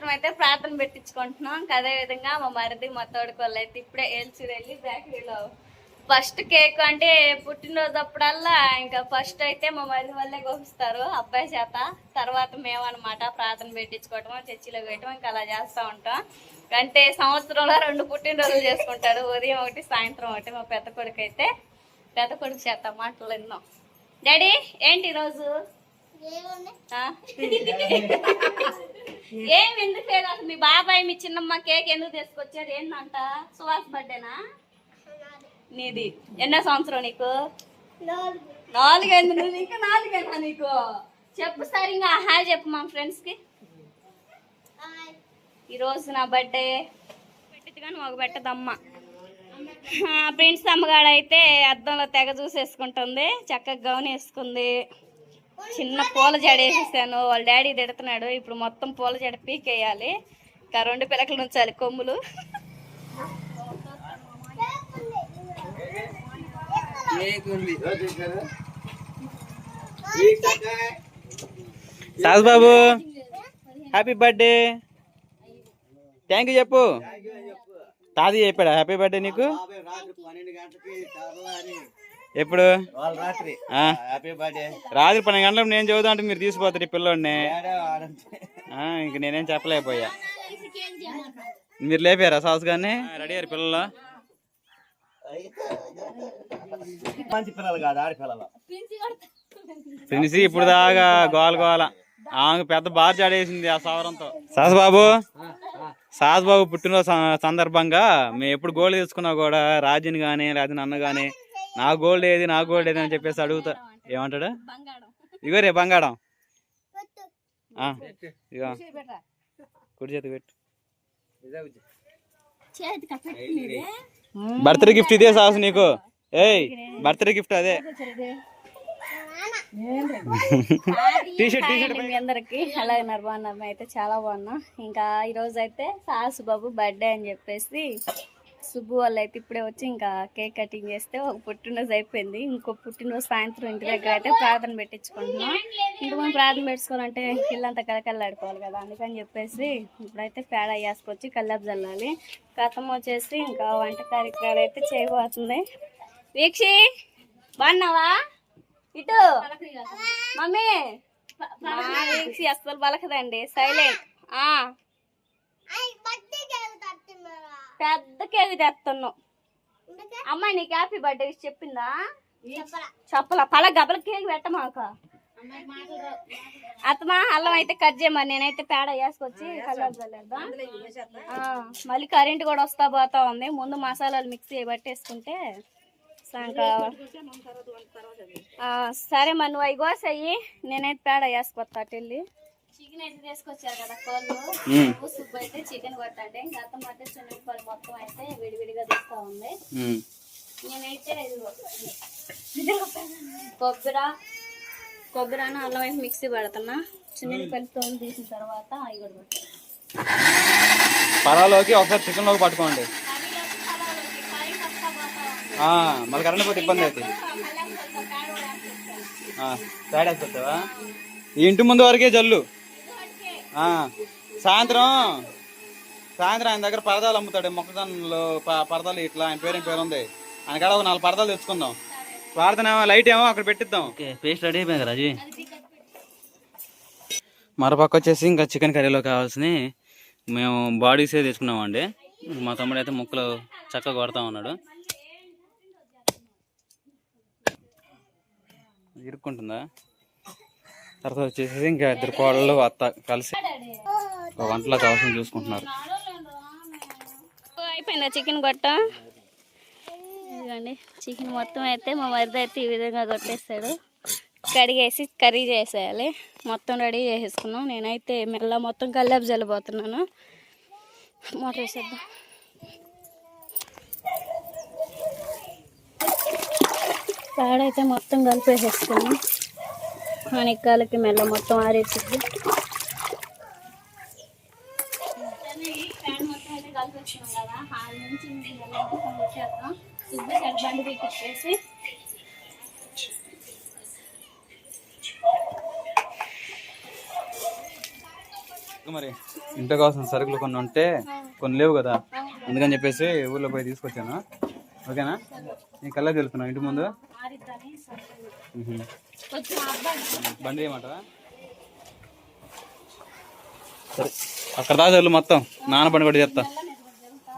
సాయంత్రం అయితే ప్రార్థన పెట్టించుకుంటున్నాం. అదే విధంగా మా మరిది మా తోడుకు వాళ్ళు అయితే ఇప్పుడే ఏల్చూరు వెళ్ళి బేకరీలో ఫస్ట్ కేక్ అంటే పుట్టినరోజు అప్పుడల్లా ఇంకా ఫస్ట్ అయితే మా మరిది వాళ్ళే కోపిస్తారు అబ్బాయి చేత. తర్వాత మేమన్నమాట ప్రార్థన పెట్టించుకోవటం చర్చిలో పెట్టడం ఇంకా అలా చేస్తూ ఉంటాం. అంటే సంవత్సరంలో 2 పుట్టినరోజులు చేసుకుంటాడు, ఉదయం ఒకటి సాయంత్రం ఒకటి. మా పెద్ద కొడుకు అయితే పెద్ద కొడుకు చేత మాటలు ఎన్నో. డాడీ ఏంటి ఈరోజు ఏం ఎందుకు లేదు అసలు? మీ బాబాయ్ మీ చిన్నమ్మ కేక్ ఎందుకు తీసుకొచ్చారు? ఏంటంట? సువాస్ బర్త్డేనా నీది? ఎన్నో సంవత్సరం నీకు? 4 అయింది. నువ్వు ఇంకా 4 నీకు? చెప్పు సరిగా హాయ్ చెప్పు మా ఫ్రెండ్స్ కి. ఈరోజు నా బర్త్డే పెట్టిగా నువ్వు ఒక పెట్టదమ్మ. ఫ్రెండ్స్ అమ్మగాడైతే అద్దంలో తెగ చూసేసుకుంటుంది, చక్కగా గౌన్ వేసుకుంది. చిన్న పూల జడ వేసేసాను, వాళ్ళ డాడీ తిడుతున్నాడు. ఇప్పుడు మొత్తం పూల జడ పీకేయాలి, ఇంకా 2 పిలకలు ఉంచాలి కొమ్ములు. Sauce Babu happy birthday. Thank you చెప్పు. తాది చెప్పాడా హ్యాపీ బర్త్డే నీకు? ఎప్పుడు? రాత్రి 12 గంటలకు నేను చదువుతా అంటే మీరు తీసుకుపోతారు ఈ పిల్లోడిని. ఇంక నేనేం చెప్పలేకపోయా. మీరు లేపారా సాస్ గాని? రెడీ అయ్యారు పిల్లలు? మంచి పిల్లలు కాదు, ఆడపిల్లలు. ఫ్రెండ్స్ ఇప్పుడు దాకా గోల ఆమె పెద్ద బార్ జాడేసింది ఆ సవరంతో. సాస్ బాబు పుట్టినరోజు సందర్భంగా మేము ఎప్పుడు గోల్డ్ తీసుకున్నా కూడా రాజుని కానీ లేదా నన్ను కానీ నా గోల్డ్ ఏది అని చెప్పేసి అడుగుతా. ఏమంటాడు? ఇగో రే బంగారం, ఇగో కుడి చేతి పెట్టు. బర్త్డే గిఫ్ట్ ఇదే సాస్ నీకు. ఏయ్ బర్త్డే గిఫ్ట్ అదే. మీ అందరికి ఎలా ఉన్నారు? బాగున్నారు? అయితే చాలా బాగున్నా. ఇంకా ఈరోజు అయితే సాసు బాబు బర్త్డే అని చెప్పేసి సుబ్బు వాళ్ళు అయితే ఇప్పుడే వచ్చి ఇంకా కేక్ కటింగ్ చేస్తే ఒక పుట్టినరోజు అయిపోయింది. ఇంకో పుట్టినరోజు సాయంత్రం ఇంటి దగ్గర అయితే ప్రార్థన పెట్టించుకుంటున్నాం. ఇంక మనం ప్రార్థన పెట్టుకోవాలంటే ఇల్లంతా కలకల్లాడుకోవాలి కదా, అందుకని చెప్పేసి ఇప్పుడైతే పేడ వేసుకొచ్చి కల్లాపు చల్లాలి. కథం వచ్చేసి ఇంకా వంట కార్యక్రమాలు అయితే చేయబోతుంది. వీక్షి బాగున్నావా? ఇటు మమ్మీ వీక్షి అస్సలు బలకదండి, సైలెంట్. పెద్ద కేక్ తెస్తున్నావు. అమ్మాయి నీకు హ్యాపీ బర్త్డే చెప్పిందా? చెప్పలా. పల గబల కేక్ పెట్టమాక. అత్తమా అల్లం అయితే కట్ చేయమని నేనైతే పేడ వేసుకొచ్చి కల్లాపుదా. మళ్ళీ కరెంట్ కూడా వస్తా పోతా ఉంది. ముందు మసాలాలు మిక్సీ పట్టేసుకుంటే సరే మరి నువ్వు అవి కోసయ్యి, నేనైతే పేడ వేసుకొస్తా. వెళ్ళి చికెన్ అయితే తీసుకొచ్చారు కదా కోళ్ళు. సుబ్బు అయితే చికెన్ కొట్టండి. ఇంకా అత్తం అయితే చిన్నపాలు మొత్తం అయితే విడివిడిగా తీస్తా ఉంది. నేనైతే కొబ్బరి అల్లం అయితే మిక్సీ పడుతున్నా. చిన్నపాలు తోలు తీసిన తర్వాత అవి కూడా పలాలోకి ఒకసారి చికెన్ లోకి పట్టుకోండి. మళ్ళీ కరెంట్ పోతే ఇబ్బంది అవుతుంది. తేడేస్తావా? ఈ ఇంటి ముందు వరకే జల్లు. సాయంత్రం ఆయన దగ్గర పరదాలు అమ్ముతాడు. మొక్కజొన్నలు పరదాలు ఇట్లా. ఆయన పేరు ఉంది. ఆయన కాడ ఒక 4 పరదాలు తెచ్చుకుందాం. ప్రార్థన లైట్ ఏమో అక్కడ పెట్టిద్దాం. పేస్ట్ రెడీ అయిపోయింది కదా రాజీ. మరోపక్క వచ్చేసి ఇంకా చికెన్ కర్రీలో కావాల్సినవి మేము బాడీసే తెచ్చుకున్నామండి. మా తమ్ముడు అయితే ముక్కలు చక్కగా కొడతా ఉన్నాడు. ఇరుక్కుంటుందా? తర్వాత వచ్చేసి ఇంకా 2 కోడళ్ళు అత్త కలిసి వంటలో కావాల్సిన చూసుకుంటున్నారు. అయిపోయిందా చికెన్ కొట్ట? ఇదిగోండి చికెన్ మొత్తం అయితే మా మరిది అయితే ఈ విధంగా కొట్టేస్తాడు. కడిగేసి కర్రీ చేసేయాలి. మొత్తం రెడీ చేసేసుకున్నాం. నేనైతే మెల్ల మొత్తం కల్లాపు జల్లిపోతున్నాను. మోటార్ వేసేద్దాం. పేడైతే మొత్తం కలిపేసేసుకున్నాం. అనకాలకి మెల్ల మొత్తం ఆరేసిద్ది. ప్యాన్ మొత్తం అయితే కలిపేసుకున్నాం కదా, హాల్ నుంచి వచ్చేస్తాం. సుబ్బు బండి పెట్టేసి మరి ఇంట్లో కోసం సరుకులు కొన్ని ఉంటే కొన్ని లేవు కదా, అందుకని చెప్పేసి ఊర్లో పోయి తీసుకొచ్చాను. ఓకేనా? నీ కల్లా తెలుపుతున్నావు ఇంటి ముందు బండి ఏమంటారా? సరే అక్కడ దాకా వెళ్ళు, మొత్తం నాన్న బండి కూడా చేస్తా,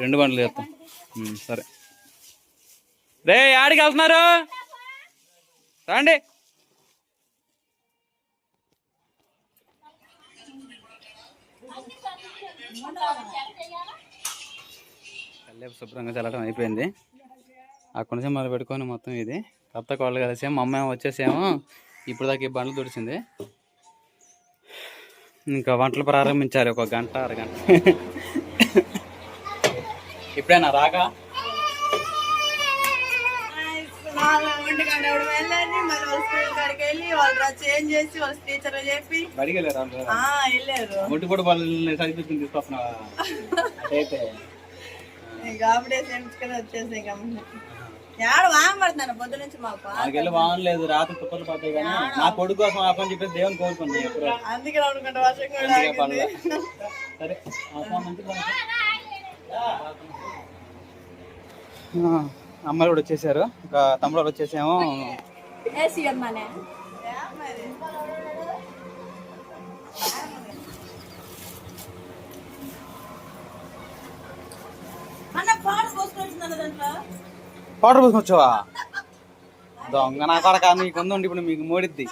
2 బండ్లు చేస్తాం. సరే రే, ఆడికి వెళ్తున్నారు రండి. కల్లేపు శుభ్రంగా చల్లడం అయిపోయింది. అక్కడి నుంచి మొదలు పెట్టుకొని మొత్తం ఇది కొత్త కోళ్ళు కలిసాము. మా అమ్మ వచ్చేసేమో ఇప్పుడు దాకా ఈ బండ్లు తుడిచింది. ఇంకా వంటలు ప్రారంభించాలి, 1 గంట 1.5 గంట. ఇప్పుడేనా రాక బడికి వెళ్ళారు. ముట్టి కూడా వాళ్ళని చదివించుకుని తీసుకొస్తున్నావా? అయితే నాకెళ్ళి వానలేదు, రాత్రి తుప్పలు పడతాయి. కానీ నా కొడుకు కోసం ఆ పని చెప్పేసి దేవుని కోరుకున్నాను. సరే అమ్మాయిలు కూడా వచ్చేసారు. ఇంకా తమ్ముడు వచ్చేసేమో పౌడర్ పోసుకొచ్చావా? దొంగ నా కొడక, నీకు ఉందండి ఇప్పుడు మీకు మోడిద్ది.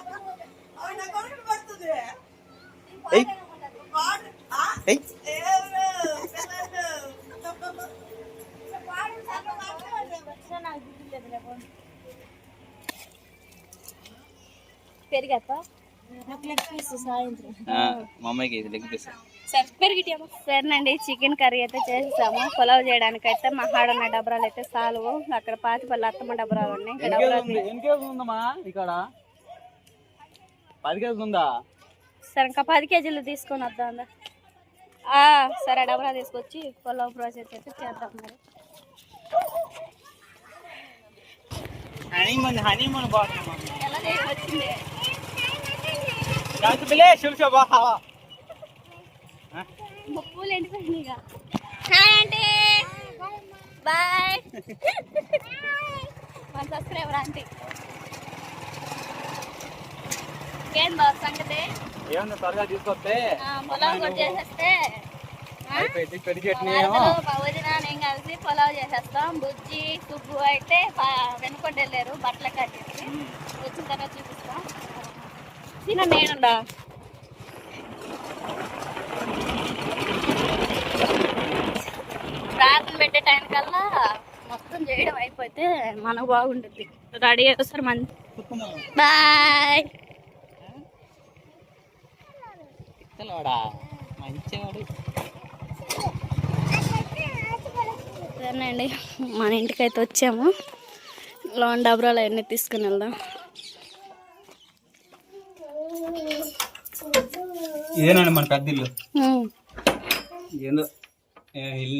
మా అమ్మాయికి లెగ్ పీస్. సరేనండి, చికెన్ కర్రీ అయితే చేసేసాము. పులావ్ చేయడానికి అయితే మా హాడన్న డబరాలు అయితే సాల్వు. అక్కడ పాతిపల్లి అత్తమ్మ డబరాలు ఉన్నాయి. ఇక్కడ 10 కేజీలు ఉందా? సరే ఇంకా 10 కేజీలు తీసుకొని వద్దాం. సరే డబరా తీసుకొచ్చి పులావ్ ప్రాసెస్ అయితే చేద్దాం. మరి ఎలా వచ్చింది పూలు ఎండిపోయినాయిగా. Hi aunty, bye. మన సబ్స్క్రైబర్ ఆంటీ. ఏం బాబు సంగతి? ఏమన్నా త్వరగా తీసుకొస్తే పొలావ్ కూడా చేసేస్తే వదిన నేను కలిసి పొలావ్ చేసేస్తాం. బుజ్జి సుబ్బు అయితే వెనుకొండ వెళ్ళారు బట్టలు కట్టేసి. వచ్చిన తర్వాత చూపిస్తాం. చిన్న నేనుండా ప్రార్థన పెట్టే టైం కల్లా మొత్తం చేయడం అయిపోతే మనకు బాగుంటుంది. రెడీ అయిపోతారు మంది. బాయ్. సరేనండి, మన ఇంటికైతే వచ్చాము. లోన్ డబ్రాలు అవన్నీ తీసుకుని వెళ్దాం. ఇదేనండి మన పెద్ద ఇల్లు. ఏందో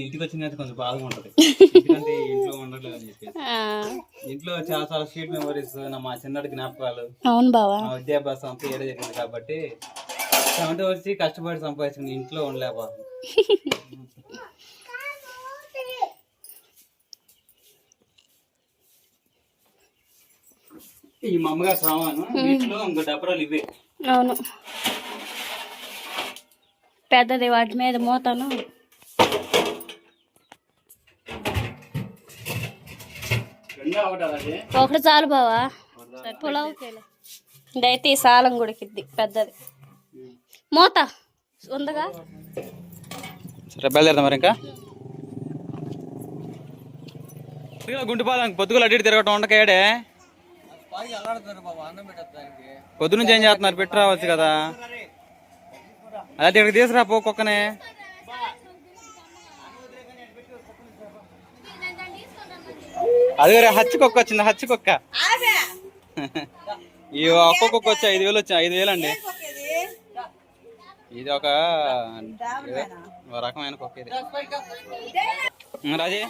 ఇంటికి వచ్చిన కొంచెం బాధగా ఉంటది, ఎందుకంటే ఇంట్లో ఉండట్లేదు అని చెప్పి. ఇంట్లో చాలా చాలా స్వీట్ మెమరీస్, మా చిన్నటి జ్ఞాపకాలు, అవును బావా, విద్యాభ్యాసం అంతా ఏడే జరిగింది. కాబట్టి అంటే వచ్చి కష్టపడి సంపాదించుకుని ఇంట్లో ఉండలేకపోతుంది. ఈ మా అమ్మగారు సామాను ఇంట్లో ఇంకో డబ్బరాలు ఇవే. అవును, పెద్దది వాటి మీద మోతాను. ఒకటి చాలు బావా పులావ్. ఇదైతే ఈ సాలం గుడికిద్ది పెద్దది మూత ఉందగా. సరే బయలుదేరదాం మరి. ఇంకా గుంటుపాలెం పొద్దుగులు అడ్డు తిరగటం ఉండకేడే. పొద్దు నుంచి ఏం చేస్తున్నారు? పెట్టి రావచ్చు కదా. అదే ఇక్కడికి తీసుకురా పో కుక్కనే. అదే హచ్చి కుక్క వచ్చింది, హచ్చి కుక్క. ఈ ఒక్క కుక్క వచ్చి 5,000 వచ్చాయి. 5,000 అండి. ఇది ఒక రకమైన కుక్క. ఇది రాజీ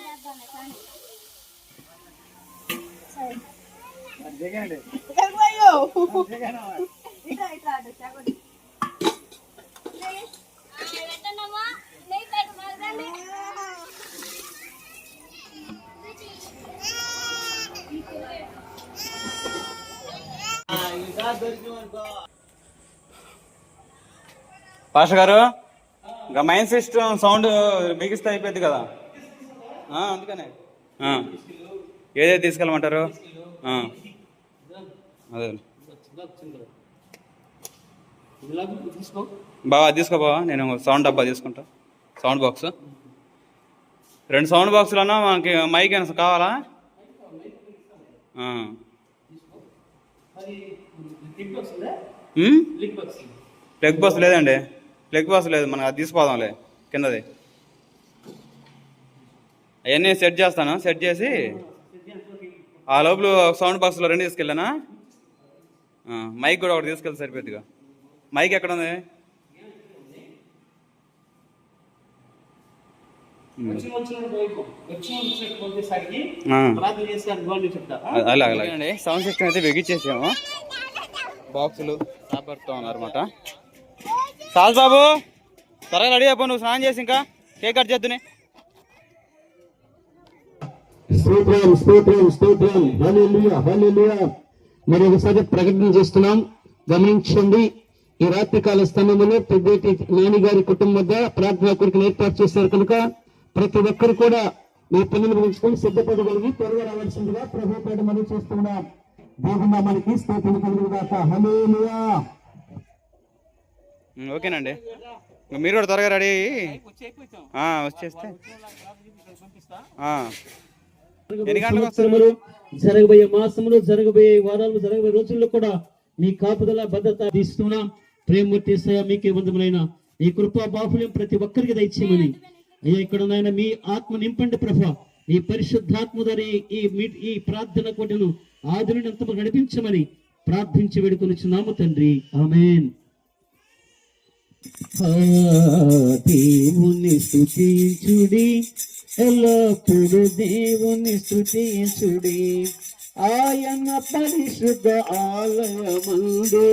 పాష గారు ఇంకా మైండ్ సిస్టమ్ సౌండ్ బిగిస్తే అయిపోద్ది కదా, అందుకనే ఏదైతే తీసుకెళ్ళమంటారు? అదే బావా తీసుకో బావా, నేను సౌండ్ డబ్బా తీసుకుంటా. సౌండ్ బాక్స్ 2 సౌండ్ బాక్సులన్నా మనకి మైక్ ఏమైనా కావాలా? ప్లగ్ బాక్స్ లేదండి, ప్లగ్ బాక్స్ లేదు, మనకు అది తీసుకోదాంలే కిందది. అవన్నీ సెట్ చేస్తాను, సెట్ చేసి ఆ లోపల సౌండ్ బాక్స్లో 2 తీసుకెళ్ళానా, మైక్ కూడా ఒకటి తీసుకెళ్తే సరిపోద్దిగా. మైక్ ఎక్కడ ఉంది? అలాగే సౌండ్ సిస్టమ్ అయితే వెగిచ్చేసాము, బాక్సులు సాపడుతూ ఉన్నారన్నమాట. సాజ్ బాబు త్వరగా రెడీ అయిపో, నువ్వు స్నానం చేసి ఇంకా కేక్ కట్ చేద్దుని. స్తోత్రం స్తోత్రం స్తోత్రం, హల్లెలూయా హల్లెలూయా. మరి ఒకసారి ప్రకటన చేస్తున్నాం, గమనించండి. ఈ రాత్రికాల సమయంలో పెద్దటి నాని గారి కుటుంబం వద్ద ప్రార్థన కొరకు ఏర్పాటు చేశారు కనుక ప్రతి ఒక్కరు కూడా మీ పనులు గురించుకొని సిద్ధపడగలిగి త్వరగా రావాల్సిందిగా ప్రభు పేట మనం చేస్తున్నాం. దేవుడా మనకి స్తోత్రం కలుగుగాక, హల్లెలూయా. ఓకేనండి, మీరు కూడా త్వరగా రెడీ వచ్చేస్తే ఎన్ని గంటలకు వస్తారు? జరగబోయే మాసములు, జరగబోయే వారాలు, జరగబోయే రోజుల్లో కూడా మీ కాపుదల భద్రత తీస్తున్నాం. ప్రేమూర్తి మీకే వందములైన ఈ కృపా బాహుల్యం ప్రతి ఒక్కరికి దయచేయమని అయ్యా, ఇక్కడ నాయన మీ ఆత్మ నింపండి ప్రభా, ఈ పరిశుద్ధాత్మ ద్వారా ఈ ప్రార్థన కోటను ఆదినంతము నడిపించమని ప్రార్థించి వేడుకొనిచున్నాము తండ్రి, ఆమేన్. దేవుని స్తుతించుడి, ఎల్లప్పుడు దేవుని స్తుతించుడి. ఆయన పరిశుద్ధ ఆలయమందు,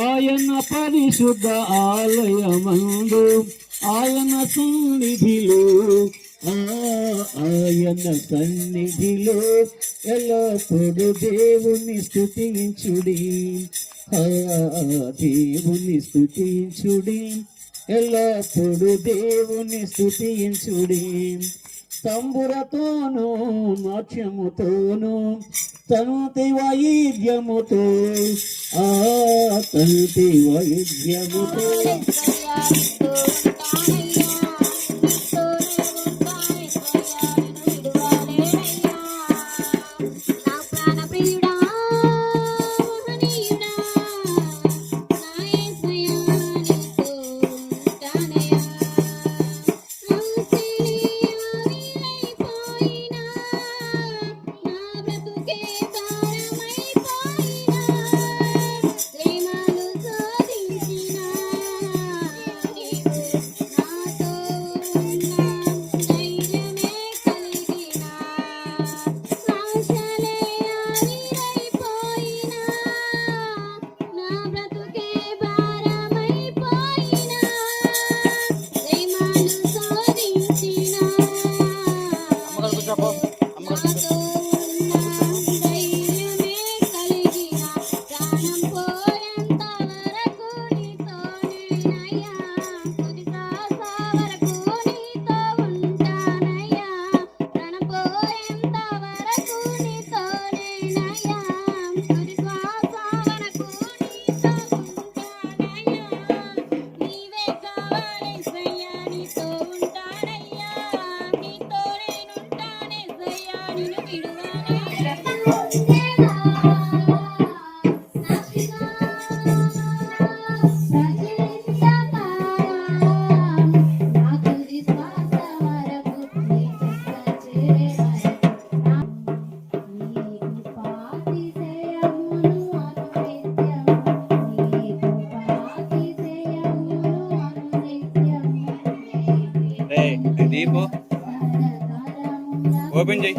ఆయన పరిశుద్ధ ఆలయమందు, ఆయన సన్నిధిలో, ఆయన సన్నిధిలో ఎల్లప్పుడు దేవుని స్తుతించుడి. దేవుని స్తుతించుడి, ఎల్లప్పుడు దేవుని స్తుతించుడి. తంబురతోను, నాట్యముతోను, తంతి వైద్యముతో, తంతి వైద్యముతో దీపు ఓపెన్ చేయి.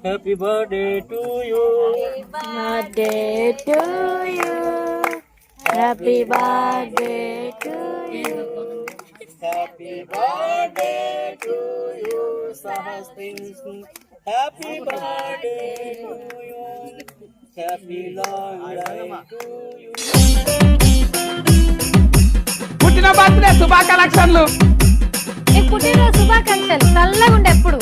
Happy birthday to you. Birthday to you, happy birthday to you. Happy birthday to you Sahasti. Happy birthday to you, happy long life to you. పుట్టిన బర్త్డే శుభాకాంక్షలు. ఈ పుట్టినరోజు శుభాకాంక్షలు, చల్లగా ఉండే ఎప్పుడు.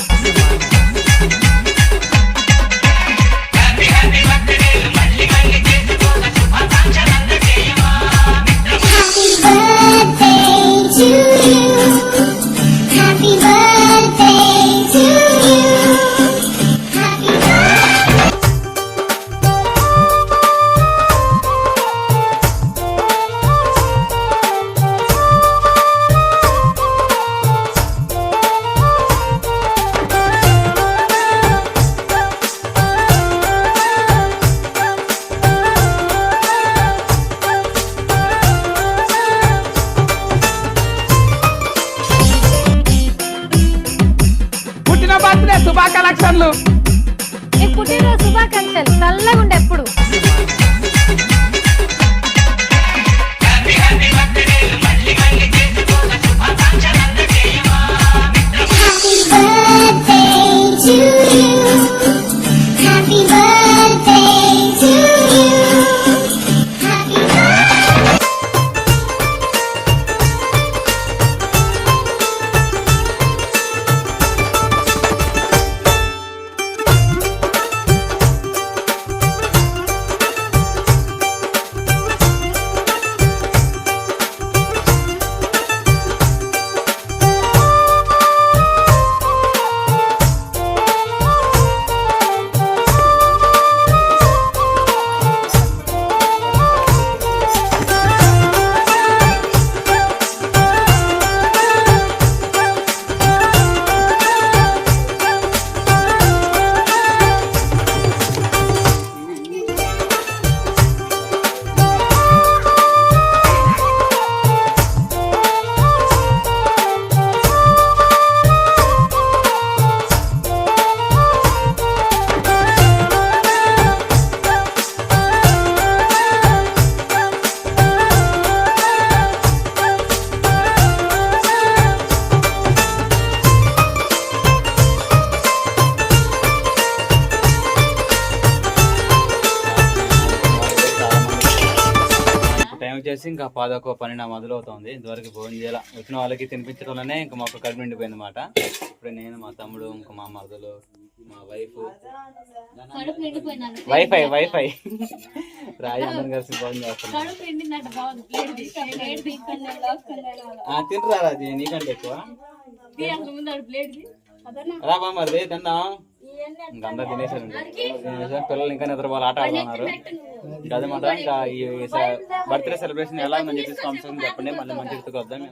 శుభాకాంక్షలు. ఈ పుట్టినరోజు శుభాకాంక్షలు, చల్లగా ఉండే ఎప్పుడు. వచ్చేసి ఇంకా 11:12 మొదలవుతుంది. ఇంతవరకు భోజనం చేయాల. వచ్చిన వాళ్ళకి తినిపించడంలోనే ఇంకా మాకు కడుపు నిండిపోయింది అనమాట. ఇప్పుడు నేను, మా తమ్ముడు, ఇంకా మా మరదలు, మా వైఫ్, వైఫై రాయి అందరం కలిసి భోజనం చేస్తున్నాం. తింటురా రాజీ, నీకంటే ఎక్కువ రా బామ్మది తిన్నాం. ఇంకా అందరు తినేసారు. పిల్లలు ఇంకా నిద్రపోవాలి, ఆట ఆడుతున్నారు. అదనమాట. ఇంకా ఈ బర్త్డే సెలబ్రేషన్ ఎలా మంచి చెప్పండి, మళ్ళీ మంచి వద్దాం.